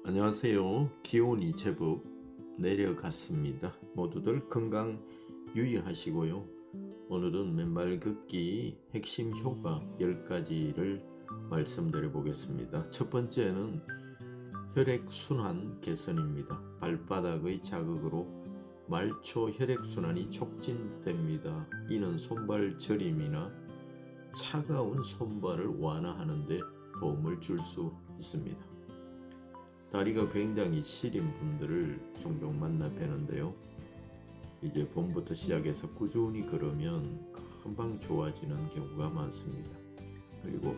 안녕하세요. 기온이 제법 내려갔습니다. 모두들 건강 유의하시고요. 오늘은 맨발 걷기 핵심 효과 10가지를 말씀드려 보겠습니다. 첫 번째는 혈액순환 개선입니다. 발바닥의 자극으로 말초 혈액순환이 촉진됩니다. 이는 손발 저림이나 차가운 손발을 완화하는 데 도움을 줄 수 있습니다. 다리가 굉장히 시린 분들을 종종 만나 뵈는데요. 이제 봄부터 시작해서 꾸준히 걸으면 금방 좋아지는 경우가 많습니다. 그리고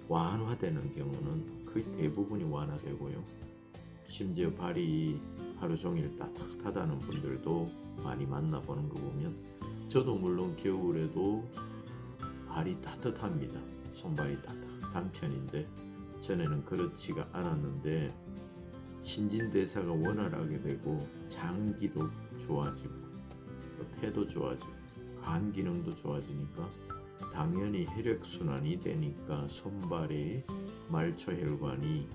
완화되는 경우는 거의 대부분이 완화되고요. 심지어 발이 하루 종일 따뜻하다는 분들도 많이 만나보는 거 보면, 저도 물론 겨울에도 발이 따뜻합니다. 손발이 따뜻한 편인데 전에는 그렇지가 않았는데 신진대사가 원활하게 되고 장기도 좋아지고 또 폐도 좋아지고 간 기능도 좋아지니까 당연히 혈액순환이 되니까 손발의 말초혈관이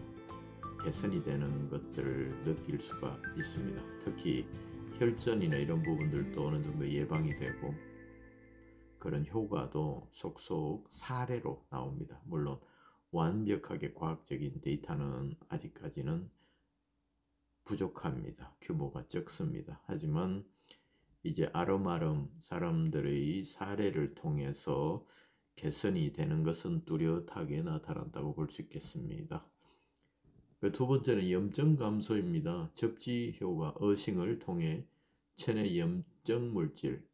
개선이 되는 것들을 느낄 수가 있습니다. 특히 혈전이나 이런 부분들도 어느 정도 예방이 되고 그런 효과도 속속 사례로 나옵니다. 물론 완벽하게 과학적인 데이터는 아직까지는 부족합니다. 규모가 적습니다. 하지만 이제 아름아름 사람들의 사례를 통해서 개선이 되는 것은 뚜렷하게 나타난다고 볼 수 있겠습니다. 두 번째는 염증 감소입니다. 접지 효과, 어싱을 통해 체내 염증 물질,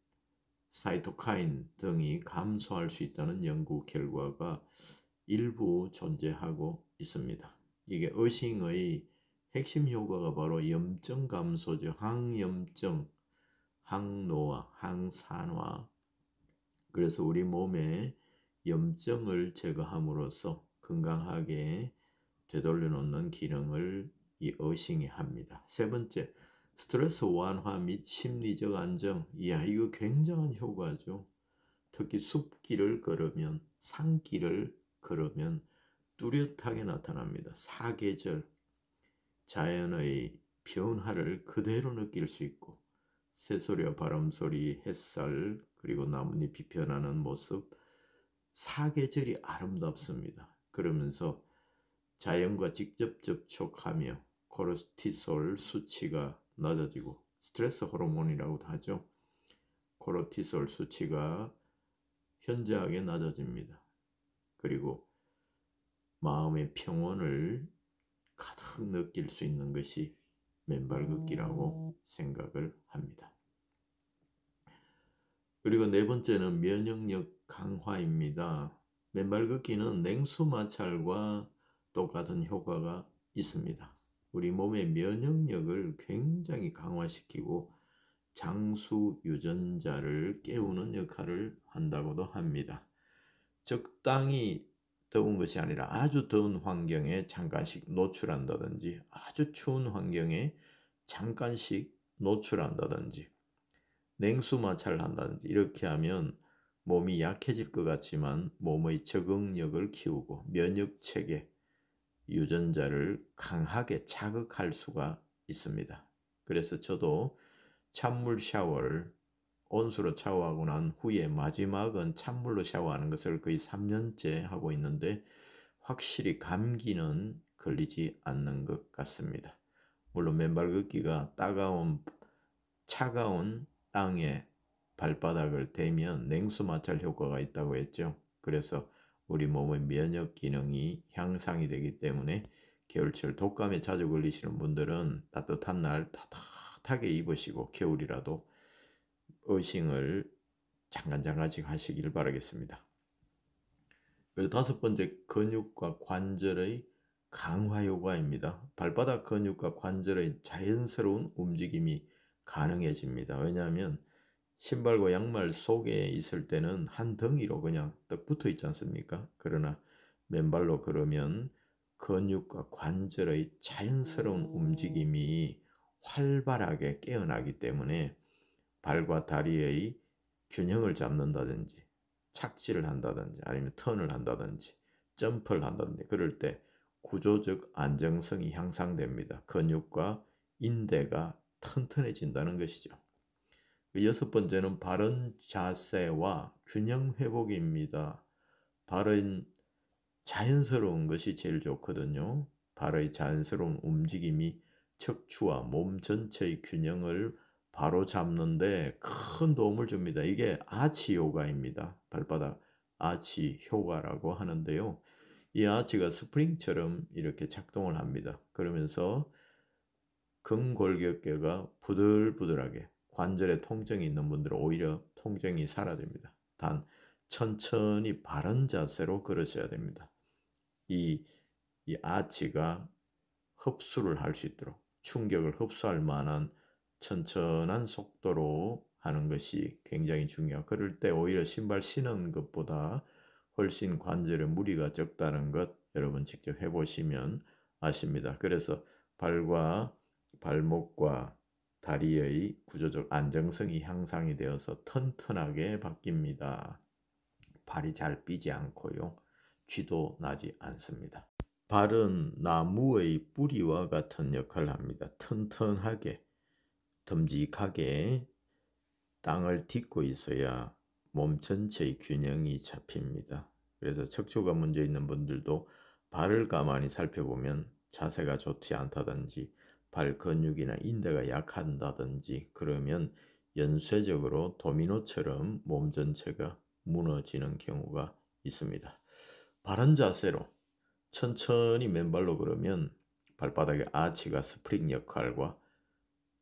사이토카인 등이 감소할 수 있다는 연구 결과가 일부 존재하고 있습니다. 이게 어싱의 핵심 효과가 바로 염증 감소죠. 항염증, 항노화, 항산화. 그래서 우리 몸에 염증을 제거함으로써 건강하게 되돌려 놓는 기능을 이 어싱이 합니다. 세 번째, 스트레스 완화 및 심리적 안정. 이야, 이거 굉장한 효과죠. 특히 숲길을 걸으면, 산길을 걸으면 뚜렷하게 나타납니다. 사계절, 자연의 변화를 그대로 느낄 수 있고, 새소리와 바람소리, 햇살, 그리고 나뭇잎이 변하는 모습, 사계절이 아름답습니다. 그러면서 자연과 직접 접촉하며 코르티솔 수치가 낮아지고, 스트레스 호르몬이라고도 하죠. 코르티솔 수치가 현저하게 낮아집니다. 그리고 마음의 평온을 가득 느낄 수 있는 것이 맨발 걷기라고 생각을 합니다. 그리고 네 번째는 면역력 강화입니다. 맨발 걷기는 냉수 마찰과 똑같은 효과가 있습니다. 우리 몸의 면역력을 굉장히 강화시키고 장수 유전자를 깨우는 역할을 한다고도 합니다. 적당히 더운 것이 아니라 아주 더운 환경에 잠깐씩 노출한다든지, 아주 추운 환경에 잠깐씩 노출한다든지, 냉수 마찰을 한다든지, 이렇게 하면 몸이 약해질 것 같지만 몸의 적응력을 키우고 면역체계, 유전자를 강하게 자극할 수가 있습니다. 그래서 저도 찬물 샤워를 온수로 샤워하고 난 후에 마지막은 찬물로 샤워하는 것을 거의 3년째 하고 있는데 확실히 감기는 걸리지 않는 것 같습니다. 물론 맨발 걷기가 차가운 땅에 발바닥을 대면 냉수 마찰 효과가 있다고 했죠. 그래서 우리 몸의 면역 기능이 향상이 되기 때문에 겨울철 독감에 자주 걸리시는 분들은 따뜻한 날 따뜻하게 입으시고 겨울이라도 어싱을 잠깐씩 하시길 바라겠습니다. 그리고 다섯 번째, 근육과 관절의 강화 효과입니다. 발바닥 근육과 관절의 자연스러운 움직임이 가능해집니다. 왜냐하면 신발과 양말 속에 있을 때는 한 덩이로 그냥 떡 붙어 있지 않습니까? 그러나 맨발로 걸으면 근육과 관절의 자연스러운 움직임이 활발하게 깨어나기 때문에 발과 다리의 균형을 잡는다든지 착지를 한다든지 아니면 턴을 한다든지 점프를 한다든지 그럴 때 구조적 안정성이 향상됩니다. 근육과 인대가 튼튼해진다는 것이죠. 여섯 번째는 바른 자세와 균형 회복입니다. 바른 자연스러운 것이 제일 좋거든요. 발의 자연스러운 움직임이 척추와 몸 전체의 균형을 바로 잡는데 큰 도움을 줍니다. 이게 아치 요가입니다. 발바닥 아치 효과라고 하는데요. 이 아치가 스프링처럼 이렇게 작동을 합니다. 그러면서 근골격계가 부들부들하게, 관절에 통증이 있는 분들은 오히려 통증이 사라집니다. 단 천천히 바른 자세로 걸으셔야 됩니다. 이 아치가 흡수를 할 수 있도록, 충격을 흡수할 만한 천천한 속도로 하는 것이 굉장히 중요해요. 그럴 때 오히려 신발 신은 것보다 훨씬 관절에 무리가 적다는 것 여러분 직접 해보시면 아십니다. 그래서 발과 발목과 다리의 구조적 안정성이 향상이 되어서 튼튼하게 바뀝니다. 발이 잘 삐지 않고요. 쥐도 나지 않습니다. 발은 나무의 뿌리와 같은 역할을 합니다. 튼튼하게, 듬직하게 땅을 딛고 있어야 몸 전체의 균형이 잡힙니다. 그래서 척추가 문제 있는 분들도 발을 가만히 살펴보면 자세가 좋지 않다든지 발 근육이나 인대가 약한다든지 그러면 연쇄적으로 도미노처럼 몸 전체가 무너지는 경우가 있습니다. 바른 자세로 천천히 맨발로 걸으면 발바닥의 아치가 스프링 역할과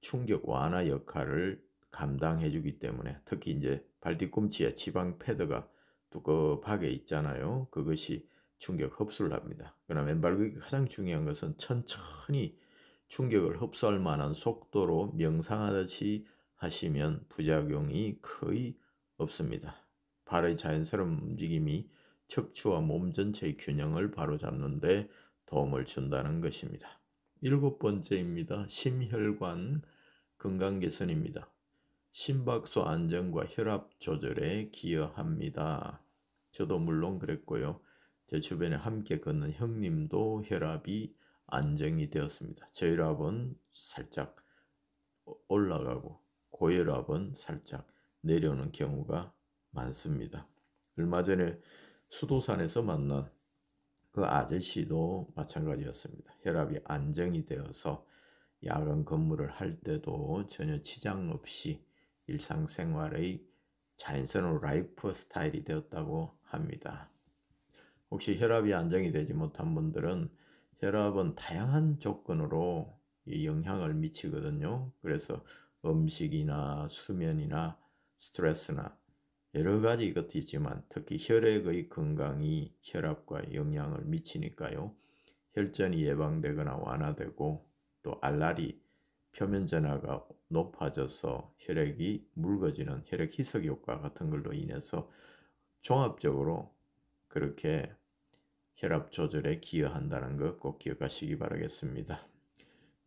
충격 완화 역할을 감당해 주기 때문에 특히 이제 발 뒤꿈치에 지방 패드가 두껍하게 있잖아요. 그것이 충격 흡수를 합니다. 그러나 맨발 걷기 가장 중요한 것은 천천히 충격을 흡수할 만한 속도로 명상하듯이 하시면 부작용이 거의 없습니다. 발의 자연스러운 움직임이 척추와 몸 전체의 균형을 바로잡는데 도움을 준다는 것입니다. 일곱 번째입니다. 심혈관 건강 개선입니다. 심박수 안정과 혈압 조절에 기여합니다. 저도 물론 그랬고요. 제 주변에 함께 걷는 형님도 혈압이 안정이 되었습니다. 저혈압은 살짝 올라가고 고혈압은 살짝 내려오는 경우가 많습니다. 얼마 전에 수도산에서 만난 그 아저씨도 마찬가지였습니다. 혈압이 안정이 되어서 야간 근무를 할 때도 전혀 지장 없이 일상생활의 자연스러운 라이프 스타일이 되었다고 합니다. 혹시 혈압이 안정이 되지 못한 분들은 혈압은 다양한 조건으로 영향을 미치거든요. 그래서 음식이나 수면이나 스트레스나 여러 가지 것도 있지만 특히 혈액의 건강이 혈압과 영향을 미치니까요. 혈전이 예방되거나 완화되고 또 알라리 표면 전하가 높아져서 혈액이 묽어지는 혈액 희석 효과 같은 걸로 인해서 종합적으로 그렇게 혈압 조절에 기여한다는 것 꼭 기억하시기 바라겠습니다.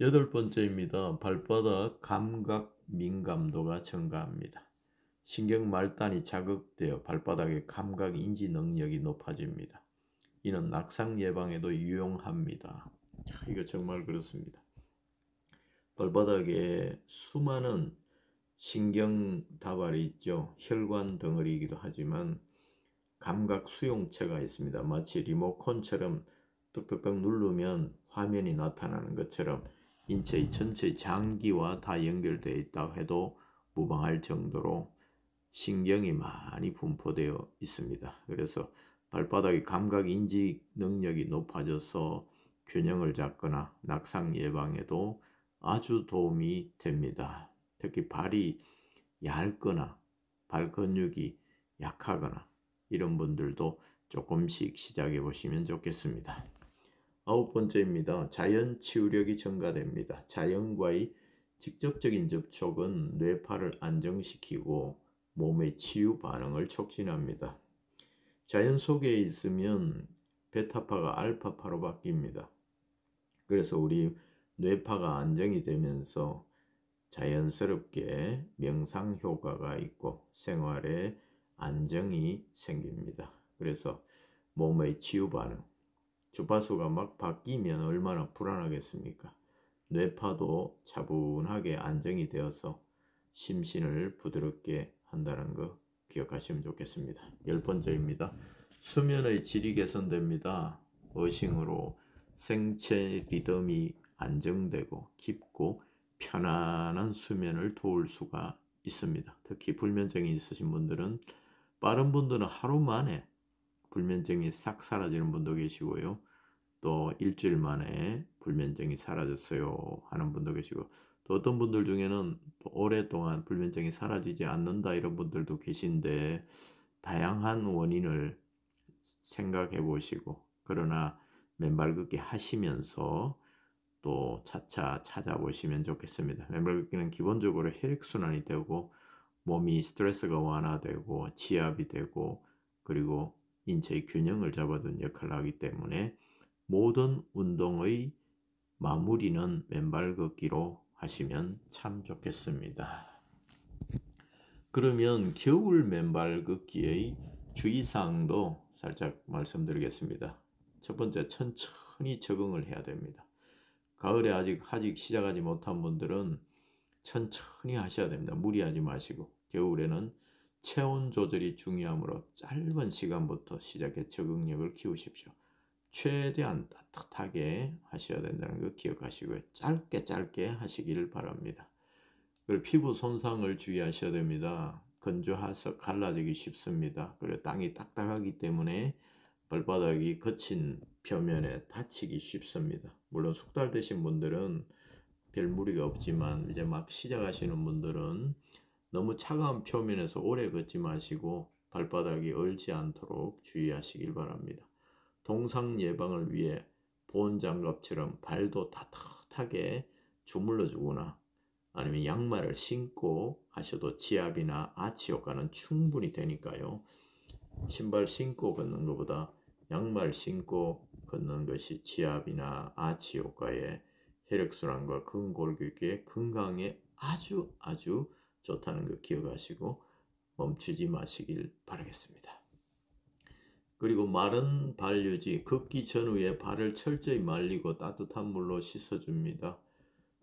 여덟 번째입니다. 발바닥 감각 민감도가 증가합니다. 신경 말단이 자극되어 발바닥의 감각 인지 능력이 높아집니다. 이는 낙상 예방에도 유용합니다. 이거 정말 그렇습니다. 발바닥에 수많은 신경 다발이 있죠. 혈관 덩어리이기도 하지만 감각 수용체가 있습니다. 마치 리모컨처럼 뚝뚝뚝 누르면 화면이 나타나는 것처럼 인체의 전체 장기와 다 연결되어 있다고 해도 무방할 정도로 신경이 많이 분포되어 있습니다. 그래서 발바닥의 감각 인지 능력이 높아져서 균형을 잡거나 낙상 예방에도 아주 도움이 됩니다. 특히 발이 얇거나 발 근육이 약하거나 이런 분들도 조금씩 시작해 보시면 좋겠습니다. 아홉 번째입니다. 자연 치유력이 증가됩니다. 자연과의 직접적인 접촉은 뇌파를 안정시키고 몸의 치유 반응을 촉진합니다. 자연 속에 있으면 베타파가 알파파로 바뀝니다. 그래서 우리 뇌파가 안정이 되면서 자연스럽게 명상 효과가 있고 생활에 안정이 생깁니다. 그래서 몸의 치유 반응, 주파수가 막 바뀌면 얼마나 불안하겠습니까? 뇌파도 차분하게 안정이 되어서 심신을 부드럽게 한다는 거 기억하시면 좋겠습니다. 10번째입니다. 수면의 질이 개선됩니다. 어싱으로 생체 리듬이 안정되고 깊고 편안한 수면을 도울 수가 있습니다. 특히 불면증이 있으신 분들은, 빠른 분들은 하루 만에 불면증이 싹 사라지는 분도 계시고요. 또 일주일 만에 불면증이 사라졌어요 하는 분도 계시고, 또 어떤 분들 중에는 또 오랫동안 불면증이 사라지지 않는다 이런 분들도 계신데, 다양한 원인을 생각해 보시고, 그러나 맨발 걷기 하시면서 또 차차 찾아보시면 좋겠습니다. 맨발 걷기는 기본적으로 혈액순환이 되고 몸이 스트레스가 완화되고 지압이 되고 그리고 인체의 균형을 잡아두는 역할을 하기 때문에 모든 운동의 마무리는 맨발 걷기로 하시면 참 좋겠습니다. 그러면 겨울 맨발 걷기의 주의사항도 살짝 말씀드리겠습니다. 첫 번째, 천천히 적응을 해야 됩니다. 가을에 아직 시작하지 못한 분들은 천천히 하셔야 됩니다. 무리하지 마시고, 겨울에는 체온 조절이 중요하므로 짧은 시간부터 시작해 적응력을 키우십시오. 최대한 따뜻하게 하셔야 된다는 거 기억하시고요. 짧게 하시길 바랍니다. 그리고 피부 손상을 주의하셔야 됩니다. 건조해서 갈라지기 쉽습니다. 그리고 땅이 딱딱하기 때문에 발바닥이 거친 표면에 다치기 쉽습니다. 물론 숙달되신 분들은 별 무리가 없지만, 이제 막 시작하시는 분들은 너무 차가운 표면에서 오래 걷지 마시고 발바닥이 얼지 않도록 주의하시길 바랍니다. 동상 예방을 위해 보온 장갑처럼 발도 따뜻하게 주물러 주거나 아니면 양말을 신고 하셔도 지압이나 아치 효과는 충분히 되니까요. 신발 신고 걷는 것보다 양말 신고 걷는 것이 지압이나 아치 효과에, 혈액순환과 근골격의 건강에 아주 좋다는 거 기억하시고 멈추지 마시길 바라겠습니다. 그리고 마른 발 유지, 걷기 전후에 발을 철저히 말리고 따뜻한 물로 씻어줍니다.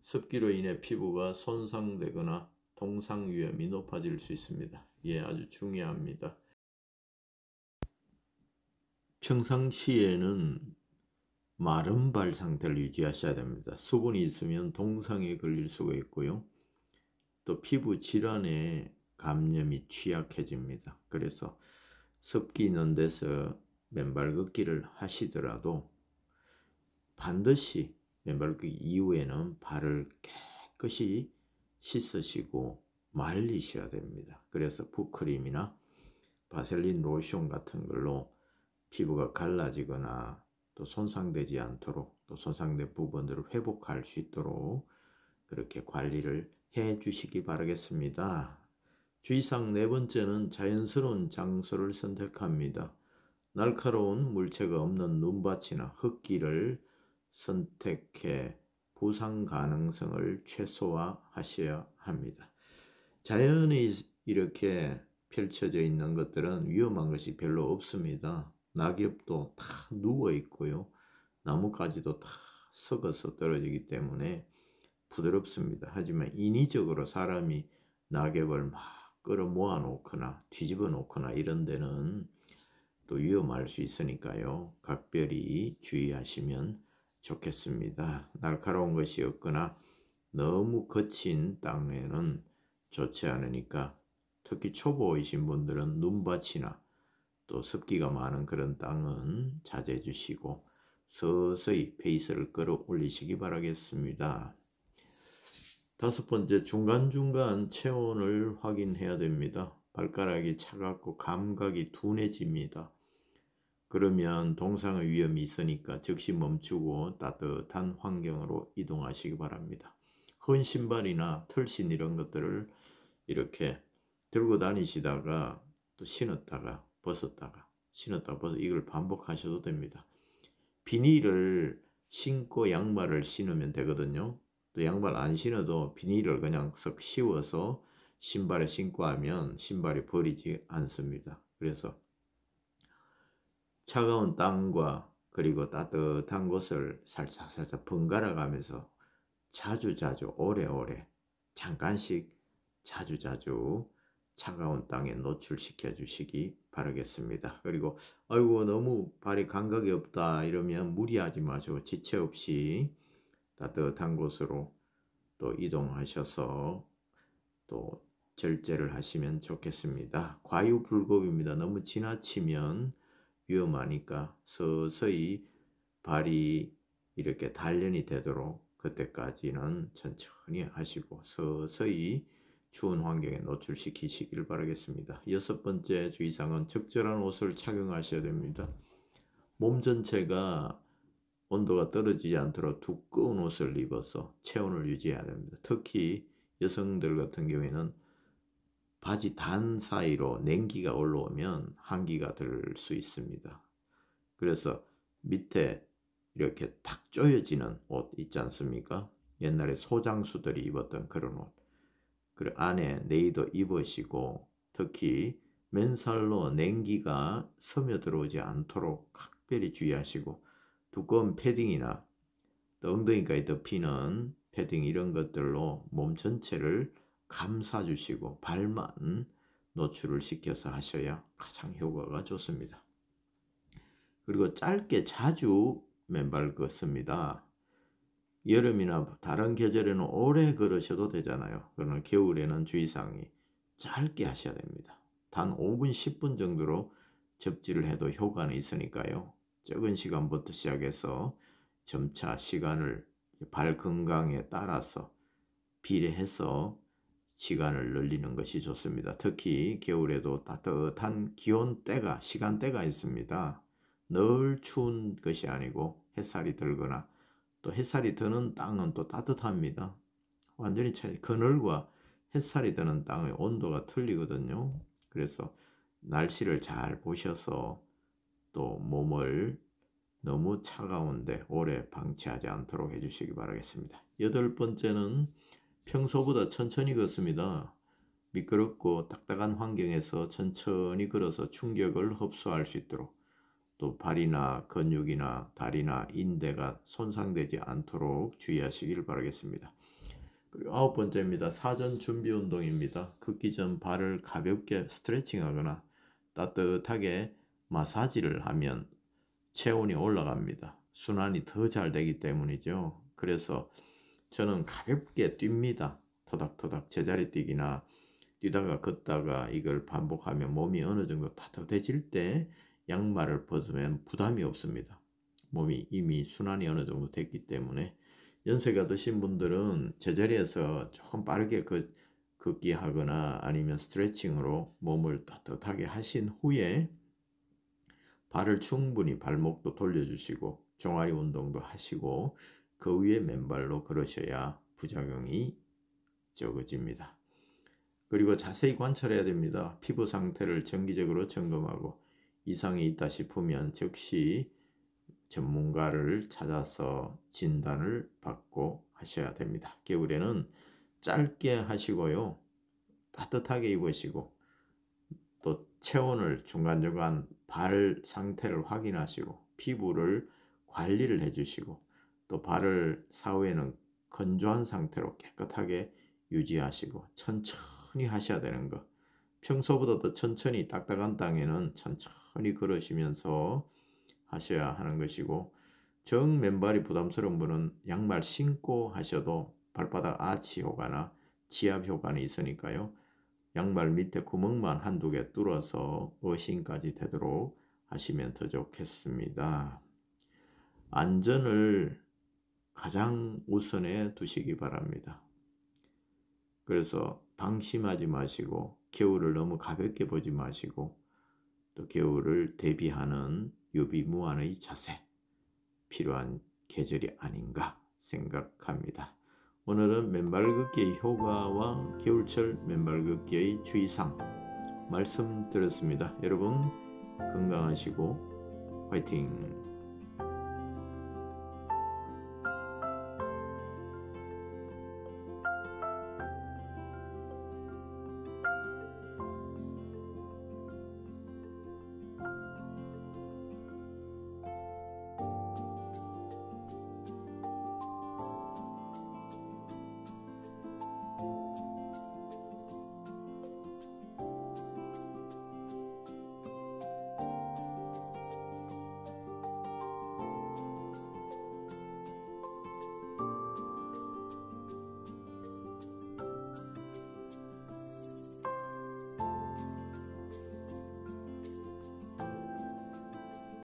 습기로 인해 피부가 손상되거나 동상 위험이 높아질 수 있습니다. 예, 아주 중요합니다. 평상시에는 마른 발 상태를 유지하셔야 됩니다. 수분이 있으면 동상에 걸릴 수가 있고요. 또 피부 질환에 감염이 취약해집니다. 그래서 습기 있는 데서 맨발 걷기를 하시더라도 반드시 맨발 걷기 이후에는 발을 깨끗이 씻으시고 말리셔야 됩니다. 그래서 붓크림이나 바셀린 로션 같은 걸로 피부가 갈라지거나 또 손상되지 않도록, 또 손상된 부분들을 회복할 수 있도록 그렇게 관리를 해 주시기 바라겠습니다. 주의사항 네 번째는 자연스러운 장소를 선택합니다. 날카로운 물체가 없는 눈밭이나 흙길을 선택해 부상 가능성을 최소화하셔야 합니다. 자연이 이렇게 펼쳐져 있는 것들은 위험한 것이 별로 없습니다. 낙엽도 다 누워 있고요. 나뭇가지도 다 썩어서 떨어지기 때문에 부드럽습니다. 하지만 인위적으로 사람이 낙엽을 막 끌어 모아 놓거나 뒤집어 놓거나 이런 데는 또 위험할 수 있으니까요. 각별히 주의하시면 좋겠습니다. 날카로운 것이 없거나 너무 거친 땅에는 좋지 않으니까, 특히 초보이신 분들은 눈밭이나 또 습기가 많은 그런 땅은 자제해 주시고 서서히 페이스를 끌어올리시기 바라겠습니다. 다섯 번째, 중간중간 체온을 확인해야 됩니다. 발가락이 차갑고 감각이 둔해집니다. 그러면 동상의 위험이 있으니까 즉시 멈추고 따뜻한 환경으로 이동하시기 바랍니다. 헌 신발이나 털신 이런 것들을 이렇게 들고 다니시다가 또 신었다가 벗었다가 신었다가 벗어, 이걸 반복하셔도 됩니다. 비닐을 신고 양말을 신으면 되거든요. 또 양말 안 신어도 비닐을 그냥 썩 씌워서 신발에 신고 하면 신발이 버리지 않습니다. 그래서 차가운 땅과 그리고 따뜻한 곳을 살짝 번갈아 가면서 자주자주 오래오래 잠깐씩 자주자주 차가운 땅에 노출시켜 주시기 바라겠습니다. 그리고 아이고 너무 발이 감각이 없다 이러면 무리하지 마시고 지체 없이 따뜻한 곳으로 또 이동하셔서 또 절제를 하시면 좋겠습니다. 과유불급입니다. 너무 지나치면 위험하니까 서서히 발이 이렇게 단련이 되도록 그때까지는 천천히 하시고 서서히 추운 환경에 노출시키시길 바라겠습니다. 6번째 주의사항은 적절한 옷을 착용하셔야 됩니다. 몸 전체가 온도가 떨어지지 않도록 두꺼운 옷을 입어서 체온을 유지해야 됩니다. 특히 여성들 같은 경우에는 바지 단 사이로 냉기가 올라오면 한기가 들 수 있습니다. 그래서 밑에 이렇게 탁 조여지는 옷 있지 않습니까? 옛날에 소장수들이 입었던 그런 옷. 그리고 안에 네이도 입으시고 특히 맨살로 냉기가 스며들어오지 않도록 각별히 주의하시고 두꺼운 패딩이나 또 엉덩이까지 덮이는 패딩 이런 것들로 몸 전체를 감싸주시고 발만 노출을 시켜서 하셔야 가장 효과가 좋습니다. 그리고 짧게 자주 맨발 걷습니다. 여름이나 다른 계절에는 오래 걸으셔도 되잖아요. 그러나 겨울에는 주의사항이 짧게 하셔야 됩니다. 단 5분 10분 정도로 접지를 해도 효과는 있으니까요. 적은 시간부터 시작해서 점차 시간을 발 건강에 따라서 비례해서 시간을 늘리는 것이 좋습니다. 특히 겨울에도 따뜻한 기온대가 시간대가 있습니다. 늘 추운 것이 아니고 햇살이 들거나 또 햇살이 드는 땅은 또 따뜻합니다. 완전히 그늘과 햇살이 드는 땅의 온도가 틀리거든요. 그래서 날씨를 잘 보셔서 또 몸을 너무 차가운데 오래 방치하지 않도록 해주시기 바라겠습니다. 8번째는 평소보다 천천히 걷습니다. 미끄럽고 딱딱한 환경에서 천천히 걸어서 충격을 흡수할 수 있도록 또 발이나 근육이나 다리나 인대가 손상되지 않도록 주의하시길 바라겠습니다. 그리고 9번째입니다. 사전 준비 운동입니다. 걷기 전 발을 가볍게 스트레칭하거나 따뜻하게 마사지를 하면 체온이 올라갑니다. 순환이 더 잘 되기 때문이죠. 그래서 저는 가볍게 뜁니다. 토닥토닥 제자리 뛰기나 뛰다가 걷다가 이걸 반복하면 몸이 어느 정도 따뜻해질 때 양말을 벗으면 부담이 없습니다. 몸이 이미 순환이 어느 정도 됐기 때문에 연세가 드신 분들은 제자리에서 조금 빠르게 걷기 하거나 아니면 스트레칭으로 몸을 따뜻하게 하신 후에 발을 충분히 발목도 돌려주시고 종아리 운동도 하시고 그 위에 맨발로 걸으셔야 부작용이 적어집니다. 그리고 자세히 관찰해야 됩니다. 피부 상태를 정기적으로 점검하고 이상이 있다 싶으면 즉시 전문가를 찾아서 진단을 받고 하셔야 됩니다. 겨울에는 짧게 하시고요. 따뜻하게 입으시고 또 체온을 중간중간 발 상태를 확인하시고 피부를 관리를 해주시고 또 발을 사후에는 건조한 상태로 깨끗하게 유지하시고 천천히 하셔야 되는 것. 평소보다 더 천천히 딱딱한 땅에는 천천히 걸으시면서 하셔야 하는 것이고 정 맨발이 부담스러운 분은 양말 신고 하셔도 발바닥 아치 효과나 지압 효과는 있으니까요. 양말 밑에 구멍만 한두 개 뚫어서 어신까지 되도록 하시면 더 좋겠습니다. 안전을 가장 우선에 두시기 바랍니다. 그래서 방심하지 마시고 겨울을 너무 가볍게 보지 마시고 또 겨울을 대비하는 유비무환의 자세 필요한 계절이 아닌가 생각합니다. 오늘은 맨발 걷기의 효과와 겨울철 맨발 걷기의 주의사항 말씀드렸습니다. 여러분 건강하시고 화이팅!